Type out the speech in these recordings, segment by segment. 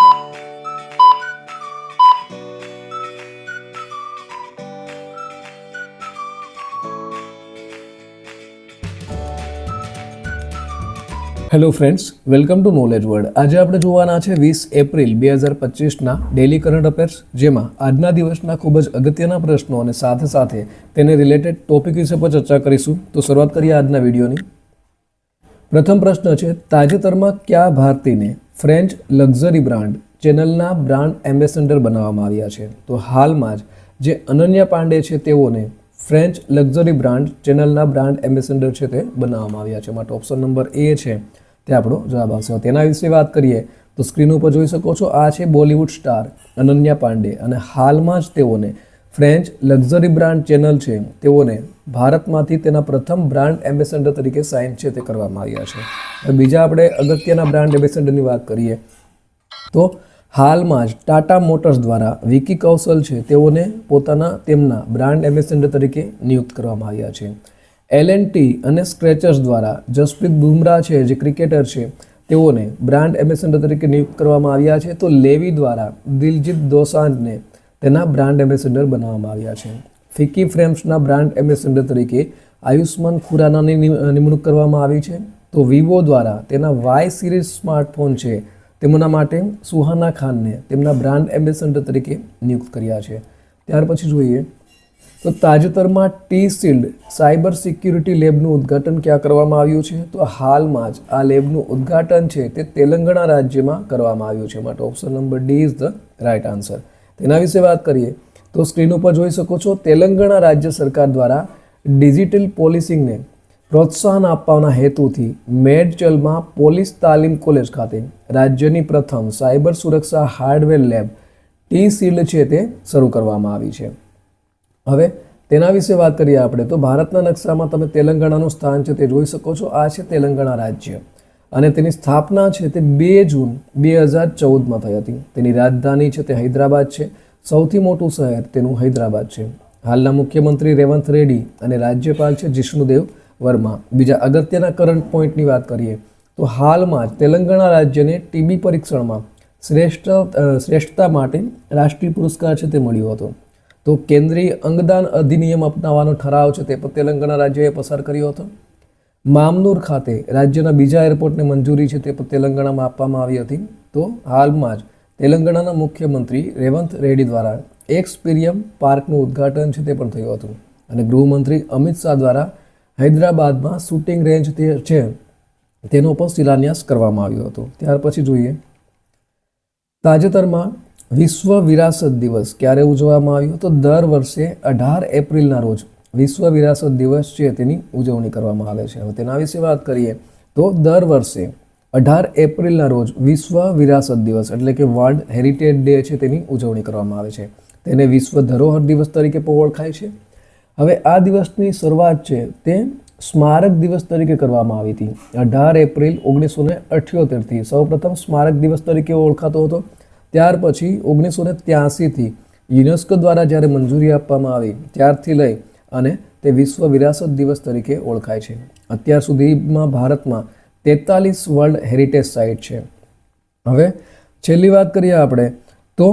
Hello friends, welcome to knowledge world. આજે આપણે જોવાના છે 20 એપ્રિલ 2025ના ડેલી કરંટ અફેર્સ, જેમાં આજના દિવસના ખૂબ જ અગત્યના પ્રશ્નો અને સાથે સાથે તેને રિલેટેડ ટોપિક વિશે પણ ચર્ચા કરીશું. તો શરૂઆત કરીએ આજના વિડીયોની. પ્રથમ પ્રશ્ન છે, તાજેતરમાં કયા ભારતીયને ફ્રેન્ચ લક્ઝરી બ્રાન્ડ ચેનલના બ્રાન્ડ એમ્બેસેડર બનાવવામાં આવ્યા છે? તો હાલમાં જ જે અનન્યા પાંડે છે તેઓને ફ્રેન્ચ લક્ઝરી બ્રાન્ડ ચેનલના બ્રાન્ડ એમ્બેસેડર છે તે બનાવવામાં આવ્યા છે. માટે ઓપ્શન નંબર એ છે તે આપણો જવાબ આવશે. તેના વિશે વાત કરીએ તો સ્ક્રીન ઉપર જોઈ શકો છો, આ છે બોલિવૂડ સ્ટાર અનન્યા પાંડે, અને હાલમાં જ તેઓને ફ્રેન્ચ લક્ઝરી બ્રાન્ડ ચેનલ છે તેઓને ભારતમાંથી તેના પ્રથમ બ્રાન્ડ એમ્બેસેડર તરીકે સાઇન છે તે કરવામાં આવ્યા છે. બીજા આપણે અગત્યના બ્રાન્ડ એમ્બેસેડરની વાત કરીએ તો હાલમાં જ ટાટા મોટર્સ દ્વારા વિકી કૌશલ છે તેઓને તેમના બ્રાન્ડ એમ્બેસેડર તરીકે નિયુક્ત કરવામાં આવ્યા છે. L&T અને સ્ક્રેચર્સ દ્વારા જસપ્રીત બુમરાહ છે જે ક્રિકેટર છે તેઓને બ્રાન્ડ એમ્બેસેડર તરીકે નિયુક્ત કરવામાં આવ્યા છે. તો લેવી દ્વારા દિલજીત દોસાંજને તેના બ્રાન્ડ એમ્બેસેડર બનાવવામાં આવ્યા છે. ફિકી ફ્રેમ્સના બ્રાન્ડ એમ્બેસેડર તરીકે આયુષ્માન ખુરાનાની નિમણૂક કરવામાં આવી છે. તો વિવો દ્વારા તેના વાય સિરીઝ સ્માર્ટફોન છે તેમના માટે સુહાના ખાનને તેમના બ્રાન્ડ એમ્બેસેડર તરીકે નિયુક્ત કર્યા છે. ત્યાર પછી જોઈએ તો તાજેતરમાં T-Shield સાયબર સિક્યુરિટી લેબનું ઉદ્ઘાટન ક્યાં કરવામાં આવ્યું છે? તો હાલમાં જ આ લેબનું ઉદ્ઘાટન છે તે તેલંગાણા રાજ્યમાં કરવામાં આવ્યું છે. માટે option number D is the right answer. તેના વિશે વાત કરીએ તો સ્ક્રીન ઉપર જોઈ શકો છો, તેલંગાણા રાજ્ય સરકાર દ્વારા ડિજિટલ પોલીસિંગને પ્રોત્સાહન આપવાના હેતુથી મેડચલમાં પોલીસ તાલીમ કોલેજ ખાતે રાજ્યની પ્રથમ સાયબર સુરક્ષા હાર્ડવેર લેબ T-Shield છે તે શરૂ કરવામાં આવી છે. હવે તેના વિશે વાત કરીએ આપણે તો ભારતના નકશામાં તમે તેલંગાણાનું સ્થાન છે તે જોઈ શકો છો. આ છે તેલંગાણા રાજ્ય અને તેની સ્થાપના છે તે 2 જૂન 2014માં થઈ હતી. તેની રાજધાની છે તે હૈદરાબાદ છે. સૌથી મોટું શહેર તેનું હૈદરાબાદ છે. હાલના મુખ્યમંત્રી રેવંત રેડ્ડી અને રાજ્યપાલ છે જિષ્ણુદેવ વર્મા. બીજા અગત્યના કરંટ પોઈન્ટની વાત કરીએ તો હાલમાં જ તેલંગાણા રાજ્યને ટીબી પરીક્ષણમાં શ્રેષ્ઠતા માટે રાષ્ટ્રીય પુરસ્કાર છે તે મળ્યો હતો. તો કેન્દ્રીય અંગદાન અધિનિયમ અપનાવવાનો ઠરાવ છે તે તેલંગાણા રાજ્યએ પસાર કર્યો હતો. મામનૂર ખાતે રાજ્યના બીજા એરપોર્ટને મંજૂરી છે તે તેલંગાણામાં આપવામાં આવી હતી. તો હાલમાં જ તેલંગાણાના મુખ્યમંત્રી રેવંત રેડ્ડી દ્વારા એક્સપીરિયમ પાર્કનું ઉદ્ઘાટન છે તે પણ થયું હતું. અને ગૃહમંત્રી અમિત શાહ દ્વારા હૈદરાબાદમાં શૂટિંગ રેન્જ છે તેનો પણ શિલાન્યાસ કરવામાં આવ્યો હતો. ત્યાર પછી જોઈએ તાજેતરમાં વિશ્વ વિરાસત દિવસ ક્યારે ઉજવવામાં આવ્યો? તો દર વર્ષે 18 એપ્રિલના રોજ વિશ્વ વિરાસત દિવસ છે તેની ઉજવણી કરવામાં આવે છે. હવે તેના વિશે વાત કરીએ તો દર વર્ષે 18 એપ્રિલના રોજ વિશ્વ વિરાસત દિવસ એટલે કે વર્લ્ડ હેરિટેજ ડે છે તેની ઉજવણી કરવામાં આવે છે. તેને વિશ્વ ધરોહર દિવસ તરીકે પણ ઓળખાય છે. હવે આ દિવસની શરૂઆત છે તે સ્મારક દિવસ તરીકે કરવામાં આવી હતી. 18 એપ્રિલ 1978થી સૌપ્રથમ સ્મારક દિવસ તરીકે ઓળખાતો હતો. ત્યાર પછી 1983થી યુનેસ્કો દ્વારા જ્યારે મંજૂરી આપવામાં આવી ત્યારથી લઈ અને તે વિશ્વ વિરાસત દિવસ તરીકે ઓળખાય છે. અત્યાર સુધીમાં ભારતમાં 43 વર્લ્ડ હેરિટેજ સાઇટ છે. હવે છેલ્લી વાત કરીએ આપણે તો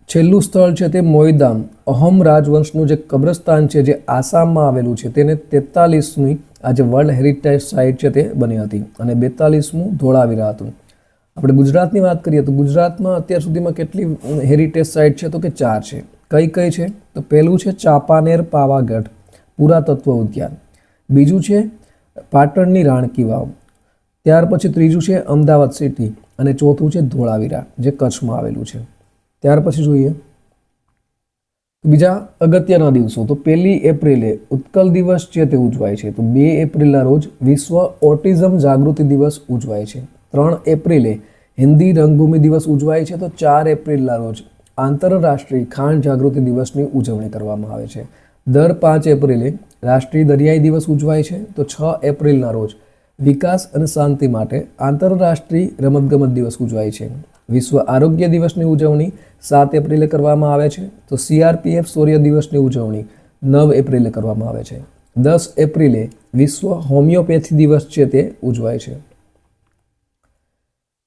છેલ્લું સ્થળ છે તે મોઈદામ અહોમ રાજવંશનું જે કબ્રસ્તાન છે જે આસામમાં આવેલું છે તેને 43મી આ જે વર્લ્ડ હેરિટેજ સાઇટ છે તે બની હતી અને 42મું ધોળાવીરા હતું. આપણે ગુજરાતની વાત કરીએ તો ગુજરાતમાં અત્યાર સુધીમાં કેટલી હેરિટેજ સાઇટ છે? તો કે 4 છે. કઈ કઈ છે? તો પહેલું છે ચાંપાનેર પાવાગઢ પુરાતત્વ ઉદ્યાન, બીજું છે પાટણની રાણકી વાવ, ત્યાર પછી ત્રીજું છે અમદાવાદ સિટી અને ચોથું છે ધોળાવીરા જે કચ્છમાં આવેલું છે. ત્યાર પછી જોઈએ બીજા અગત્યના દિવસો તો 1 એપ્રિલે ઉત્કલ દિવસ છે તે ઉજવાય છે. તો 2 એપ્રિલના રોજ વિશ્વ ઓટિઝમ જાગૃતિ દિવસ ઉજવાય છે. 3 એપ્રિલે હિન્દી રંગભૂમિ દિવસ ઉજવાય છે. તો 4 એપ્રિલના રોજ આંતરરાષ્ટ્રીય ખાંડ જાગૃતિ દિવસની ઉજવણી કરવામાં આવે છે. દર 5 એપ્રિલે રાષ્ટ્રીય દરિયાઈ દિવસ ઉજવાય છે. તો 6 એપ્રિલના રોજ વિકાસ અને શાંતિ માટે આંતરરાષ્ટ્રીય રમતગમત દિવસ ઉજવાય છે. વિશ્વ આરોગ્ય દિવસની ઉજવણી 7 એપ્રિલે કરવામાં આવે છે. તો CRPF શૌર્ય દિવસની ઉજવણી 9 એપ્રિલે કરવામાં આવે છે. 10 એપ્રિલે વિશ્વ હોમિયોપેથી દિવસ છે તે ઉજવાય છે.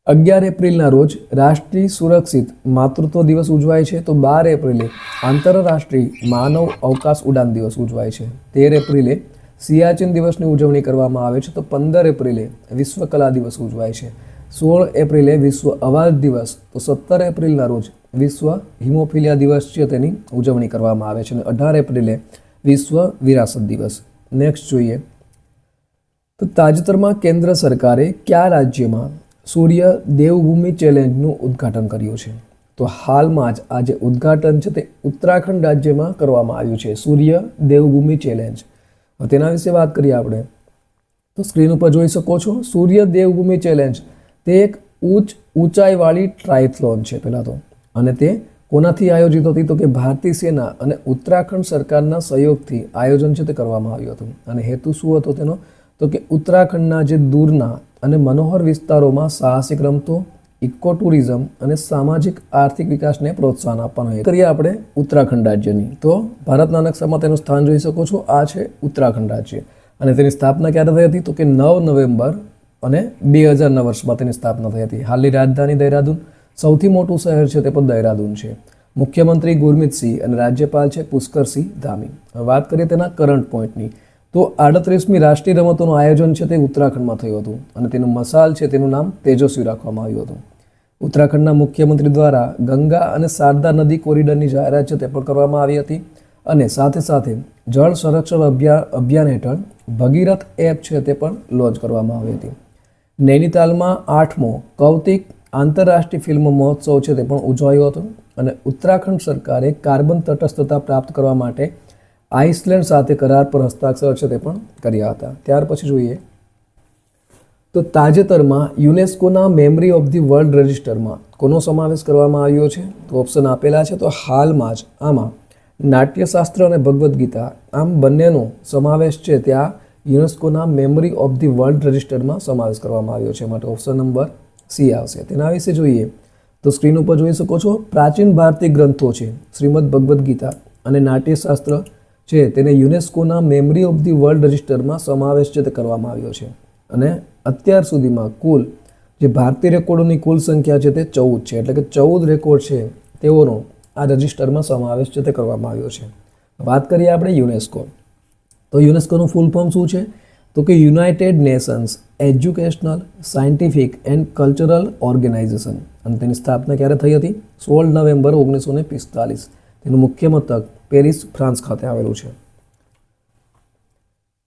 11 એપ્રિલના રોજ રાષ્ટ્રીય સુરક્ષિત માતૃત્વ દિવસ ઉજવાય છે. તો 12 એપ્રિલે આંતરરાષ્ટ્રીય માનવ અવકાશ ઉડાન દિવસ ઉજવાય છે. 13 એપ્રિલે સિયાચીન દિવસની ઉજવણી કરવામાં આવે છે. તો 15 એપ્રિલે વિશ્વ કલા દિવસ ઉજવાય છે. 16 એપ્રિલે વિશ્વ અવાજ દિવસ, તો 17 એપ્રિલના રોજ વિશ્વ હિમોફિલિયા દિવસ છે તેની ઉજવણી કરવામાં આવે છે. અને 18 એપ્રિલે વિશ્વ વિરાસત દિવસ. નેક્સ્ટ જોઈએ તો તાજેતરમાં કેન્દ્ર સરકારે કયા રાજ્યમાં સૂર્ય દેવભૂમિ ચેલેન્જનું ઉદ્ઘાટન કર્યું છે? તો હાલમાં જ આ જે ઉદ્ઘાટન છે તે ઉત્તરાખંડ રાજ્યમાં કરવામાં આવ્યું છે, સૂર્ય દેવભૂમિ ચેલેન્જ. તેના વિશે વાત કરીએ આપણે તો સ્ક્રીન ઉપર જોઈ શકો છો સૂર્ય દેવભૂમિ ચેલેન્જ તે એક ઊંચાઈવાળી ટ્રાયથલોન છે પહેલાં તો. અને તે કોનાથી આયોજિત હતી? તો કે ભારતીય સેના અને ઉત્તરાખંડ સરકારના સહયોગથી આયોજન છે તે કરવામાં આવ્યું હતું. અને હેતુ શું હતો તેનો? તો કે ઉત્તરાખંડના જે દૂરના અને મનોહર વિસ્તારોમાં સાહસિક રમતો, ઇકો ટુરિઝમ અને સામાજિક આર્થિક વિકાસને પ્રોત્સાહન આપવાનું. કરીએ આપણે ઉત્તરાખંડ રાજ્યની તો ભારતના નકશામાં તેનું સ્થાન જોઈ શકો છો. આ છે ઉત્તરાખંડ રાજ્ય અને તેની સ્થાપના ક્યારે થઈ હતી? તો કે 9 નવેમ્બર અને 2000ના વર્ષમાં તેની સ્થાપના થઈ હતી. હાલની રાજધાની દહેરાદૂન, સૌથી મોટું શહેર છે તે પણ દહેરાદૂન છે. મુખ્યમંત્રી ગુરમીતસિંહ અને રાજ્યપાલ છે પુષ્કરસિંહ ધામી. વાત કરીએ તેના કરંટ પોઈન્ટની તો 38મી રાષ્ટ્રીય રમતોનું આયોજન છે તે ઉત્તરાખંડમાં થયું હતું અને તેનું મસાલ છે તેનું નામ તેજસ્વી રાખવામાં આવ્યું હતું. ઉત્તરાખંડના મુખ્યમંત્રી દ્વારા ગંગા અને શારદા નદી કોરિડોરની જાહેરાત છે તે પણ કરવામાં આવી હતી. અને સાથે સાથે જળ સંરક્ષણ અભિયાન હેઠળ ભગીરથ એપ છે તે પણ લોન્ચ કરવામાં આવી હતી. નૈનીતાલમાં 8મો કૌતિક આંતરરાષ્ટ્રીય ફિલ્મ મહોત્સવ છે તે પણ ઉજવાયો હતો. અને ઉત્તરાખંડ સરકારે કાર્બન તટસ્થતા પ્રાપ્ત કરવા માટે આઇસલેન્ડ સાથે કરાર પર હસ્તાક્ષર છે તે પણ કર્યા હતા. ત્યાર પછી જોઈએ તો તાજેતરમાં યુનેસ્કોના મેમરી ઓફ ધી વર્લ્ડ રજિસ્ટરમાં કોનો સમાવેશ કરવામાં આવ્યો છે? તો ઓપ્શન આપેલા છે. તો હાલમાં જ આમાં નાટ્યશાસ્ત્ર અને ભગવદ્ ગીતા આમ બંનેનો સમાવેશ છે ત્યાં યુનેસ્કોના મેમરી ઓફ ધી વર્લ્ડ રજિસ્ટરમાં સમાવેશ કરવામાં આવ્યો છે. માટે ઓપ્શન નંબર સી આવશે. તેના વિશે જોઈએ તો સ્ક્રીન ઉપર જોઈ શકો છો પ્રાચીન ભારતીય ગ્રંથો છે શ્રીમદ ભગવદ્ ગીતા અને નાટ્યશાસ્ત્ર છે તેને યુનેસ્કોના મેમરી ઓફ ધી વર્લ્ડ રજિસ્ટરમાં સમાવેશ છે તે કરવામાં આવ્યો છે. અને અત્યાર સુધીમાં કુલ જે ભારતીય રેકોર્ડોની કુલ સંખ્યા છે તે 14 છે. એટલે કે 14 રેકોર્ડ છે તેઓનો આ રજિસ્ટરમાં સમાવેશ છે તે કરવામાં આવ્યો છે. વાત કરીએ આપણે યુનેસ્કો તો યુનેસ્કોનું ફૂલ ફોર્મ શું છે? તો કે United Nations Educational, Scientific and Cultural Organization. અને તેની સ્થાપના ક્યારે થઈ હતી? 16 નવેમ્બર 1945. તેનું મુખ્ય મથક પેરિસ, ફ્રાન્સ ખાતે આવેલું છે.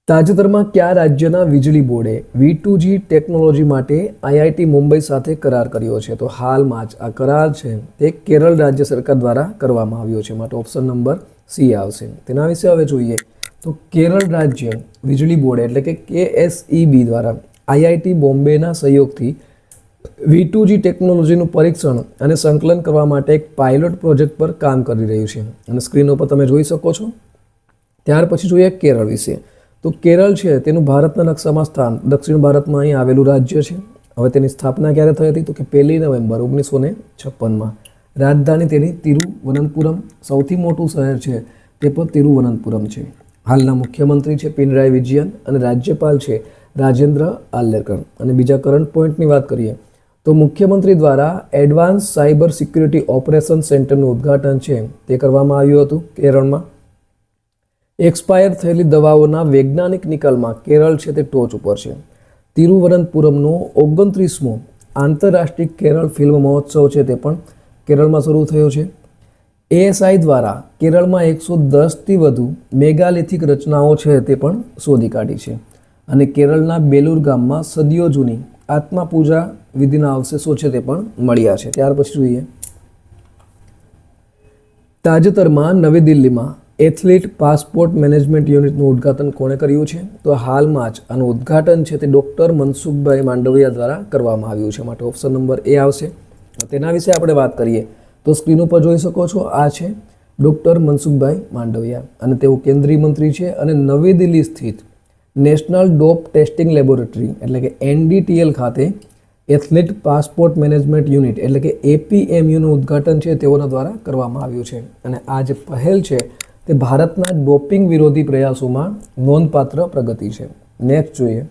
તાજેતરમાં કયા રાજ્યના વીજળી બોર્ડે V2G ટેકનોલોજી માટે IIT મુંબઈ સાથે કરાર કર્યો છે? તો હાલમાં જ આ કરાર છે તે કેરળ રાજ્ય સરકાર દ્વારા કરવામાં આવ્યો છે. માટે ઓપ્શન નંબર સી આવશે. તેના વિશે હવે જોઈએ તો કેરળ રાજ્ય વીજળી બોર્ડ એટલે કે KSEB દ્વારા IIT બોમ્બેના સહયોગથી V2G ટેકનોલોજીનું પરીક્ષણ અને સંકલન કરવા માટે એક પાયલોટ પ્રોજેક્ટ પર કામ કરી રહ્યું છે. અને સ્ક્રીન ઉપર તમે જોઈ શકો છો. ત્યાર પછી જોઈએ કેરળ વિશે તો કેરળ છે તેનું ભારતના નકશામાં સ્થાન દક્ષિણ ભારતમાં અહીં આવેલું રાજ્ય છે. હવે તેની સ્થાપના ક્યારે થઈ હતી? તો કે 1 નવેમ્બર 1956માં. રાજધાની તેની તિરુવનંતપુરમ, સૌથી મોટું શહેર છે તે પણ તિરુવનંતપુરમ છે. હાલના મુખ્યમંત્રી છે પિનરાઈ વિજયન અને રાજ્યપાલ છે રાજેન્દ્ર આલ્લેકર. અને બીજા કરંટ પોઈન્ટની વાત કરીએ તો મુખ્યમંત્રી દ્વારા એડવાન્સ સાયબર સિક્યુરિટી ઓપરેશન સેન્ટરનું ઉદ્ઘાટન છે તે કરવામાં આવ્યું હતું કેરળમાં. એક્સપાયર થયેલી દવાઓના વૈજ્ઞાનિક નિકાલમાં કેરળ છે તે ટોચ ઉપર છે. તિરુવનંતપુરમનો 29મો આંતરરાષ્ટ્રીય કેરળ ફિલ્મ મહોત્સવ છે તે પણ કેરળમાં શરૂ થયો છે. ASI દ્વારા કેરળમાં 110થી વધુ મેગાલિથિક રચનાઓ છે તે પણ શોધી કાઢી છે. અને કેરળના બેલુર ગામમાં સદીઓ જૂની આત્મા પૂજા વિધિના અવશેષો છે તે પણ મળ્યા છે. ત્યાર પછી જોઈએ તાજેતરમાં નવી દિલ્હીમાં એથ્લીટ પાસપોર્ટ મેનેજમેન્ટ યુનિટનું ઉદ્ઘાટન કોણે કર્યું છે? તો હાલમાં જ આનું ઉદ્ઘાટન છે તે ડૉક્ટર મનસુખભાઈ માંડવિયા દ્વારા કરવામાં આવ્યું છે. માટે ઓપ્શન નંબર એ આવશે. તેના વિશે આપણે વાત કરીએ તો સ્ક્રીન ઉપર જોઈ શકો છો આ છે ડૉક્ટર મનસુખભાઈ માંડવિયા અને તેઓ કેન્દ્રીય મંત્રી છે. અને નવી દિલ્હી સ્થિત નેશનલ ડોપ ટેસ્ટિંગ લેબોરેટરી એટલે કે NDTL ખાતે એથ્લીટ પાસપોર્ટ મેનેજમેન્ટ યુનિટ એટલે કે APMUનું ઉદ્ઘાટન છે તેઓના દ્વારા કરવામાં આવ્યું છે. અને આ જે પહેલ છે તે ભારતના ડોપિંગ વિરોધી પ્રયાસોમાં નોંધપાત્ર પ્રગતિ છે. નેક્સ્ટ જોઈએ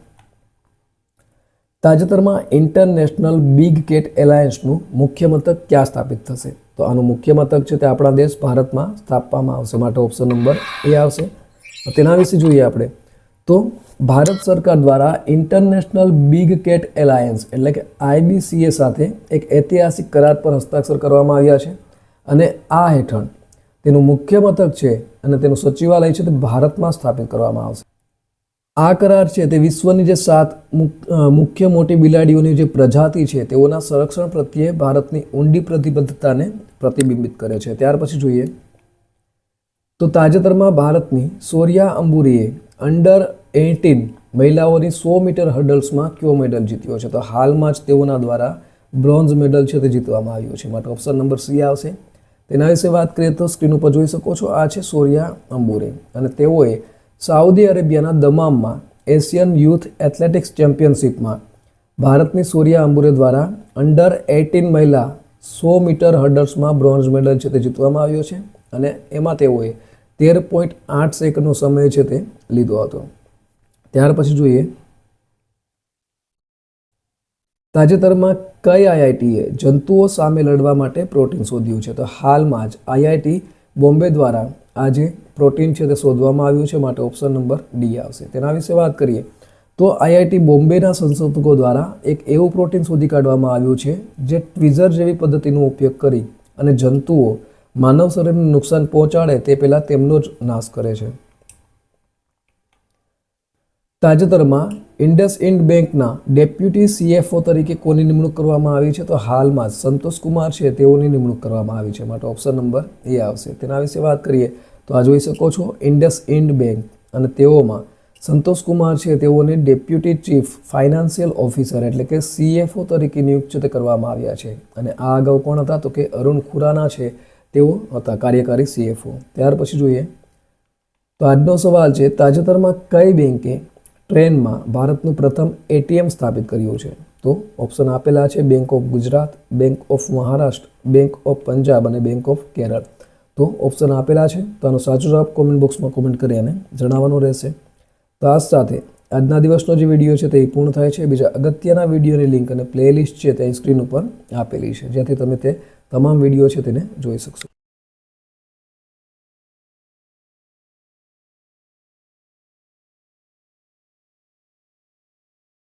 તાજેતરમાં ઇન્ટરનેશનલ બિગ કેટ એલાયન્સનું મુખ્ય મથક ક્યાં સ્થાપિત થશે? તો આનું મુખ્ય મથક છે તે આપણા દેશ ભારતમાં સ્થાપવામાં આવશે, માટે ઓપ્શન નંબર એ આવશે. તેના વિશે જોઈએ આપણે તો ભારત સરકાર દ્વારા ઇન્ટરનેશનલ બિગ કેટ એલાયન્સ એટલે કે IBCA સાથે એક ઐતિહાસિક કરાર પર હસ્તાક્ષર કરવામાં આવ્યા છે અને આ હેઠળ તેનું મુખ્ય મથક છે અને તેનું સચિવાલય છે તે ભારતમાં સ્થાપિત કરવામાં આવશે. આ કરાર છે તે વિશ્વની જે 7 મુખ્ય મોટી બિલાડીઓની જે પ્રજાતિ છે તેઓના સંરક્ષણ પ્રત્યે ભારતની ઊંડી પ્રતિબદ્ધતાને પ્રતિબિંબિત કરે છે. ત્યાર પછી જોઈએ તો તાજેતરમાં ભારતની સોરિયા અંબુરીએ અંડર 18 મહિલાઓની 100 મીટર હર્ડલ્સમાં કયો મેડલ જીત્યો છે? તો હાલમાં જ તેઓના દ્વારા બ્રોન્ઝ મેડલ છે તે જીતવામાં આવ્યું છે, માટે ઓપ્શન નંબર સી આવશે. તેના વિશે વાત કરીએ તો સ્ક્રીન ઉપર જોઈ શકો છો, આ છે સોરિયા અંબુરે અને તેઓએ સાઉદી અરેબિયાના દમામમાં એશિયન યુથ એથ્લેટિક્સ ચેમ્પિયનશિપમાં ભારતની સોરિયા અંબુરે દ્વારા અંડર 18 મહિલા 100 મીટર હર્ડલ્સમાં બ્રોન્ઝ મેડલ છે તે જીતવામાં આવ્યો છે અને એમાં તેઓએ 13.8 સેકન્ડનો સમય છે તે લીધો હતો. ત્યાર પછી જોઈએ તાજેતરમાં કઈ IITએ જંતુઓ સામે લડવા માટે પ્રોટીન શોધ્યું છે? તો હાલમાં જ IIT બોમ્બે દ્વારા આ જે પ્રોટીન છે તે શોધવામાં આવ્યું છે, માટે ઓપ્શન નંબર ડી આવશે. તેના વિશે વાત કરીએ તો IIT બોમ્બેના સંશોધકો દ્વારા એક એવું પ્રોટીન શોધી કાઢવામાં આવ્યું છે જે ટ્વિઝર જેવી પદ્ધતિનો ઉપયોગ કરી અને જંતુઓ માનવ શરીરને નુકસાન પહોંચાડે તે પહેલાં તેમનો જ નાશ કરે છે. તાજેતરમાં ઇન્ડસઇન્ડ બેંકના ડેપ્યુટી CFO તરીકે કોની નિમણૂક કરવામાં આવી છે? તો હાલમાં સંતોષ કુમાર છે તેઓની નિમણૂક કરવામાં આવી છે, માટે ઓપ્શન નંબર એ આવશે. તેના વિશે વાત કરીએ તો આ જોઈ શકો છો ઇન્ડસઇન્ડ બેંક અને તેઓમાં સંતોષ કુમાર છે તેઓને ડેપ્યુટી ચીફ ફાઇનાન્શિયલ ઓફિસર એટલે કે CFO તરીકે નિયુક્ત છે તે કરવામાં આવ્યા છે અને આ અગાઉ કોણ હતા? તો કે અરુણ ખુરાના છે તેઓ હતા કાર્યકારી CFO. ત્યાર પછી જોઈએ તો આજનો સવાલ છે તાજેતરમાં કઈ બેંકે ટ્રેનમાં ભારતનું પ્રથમ ATM સ્થાપિત કર્યું છે? તો ઓપ્શન આપેલા છે bank of Gujarat, bank of Maharashtra, bank of Punjab અને બેંક ઓફ કેરળ. તો ઓપ્શન આપેલા છે તો આનો સાચો જવાબ કોમેન્ટ બોક્સમાં કોમેન્ટ કરી અને જણાવવાનો રહેશે. તો આ સાથે આજના દિવસનો જે વિડીયો છે તે પૂર્ણ થાય છે. બીજા અગત્યના વિડીયોની લિંક અને પ્લેલિસ્ટ છે તે સ્ક્રીન ઉપર આપેલી છે, જ્યાંથી તમે તે તમામ વિડીયો છે તેને જોઈ શકશો.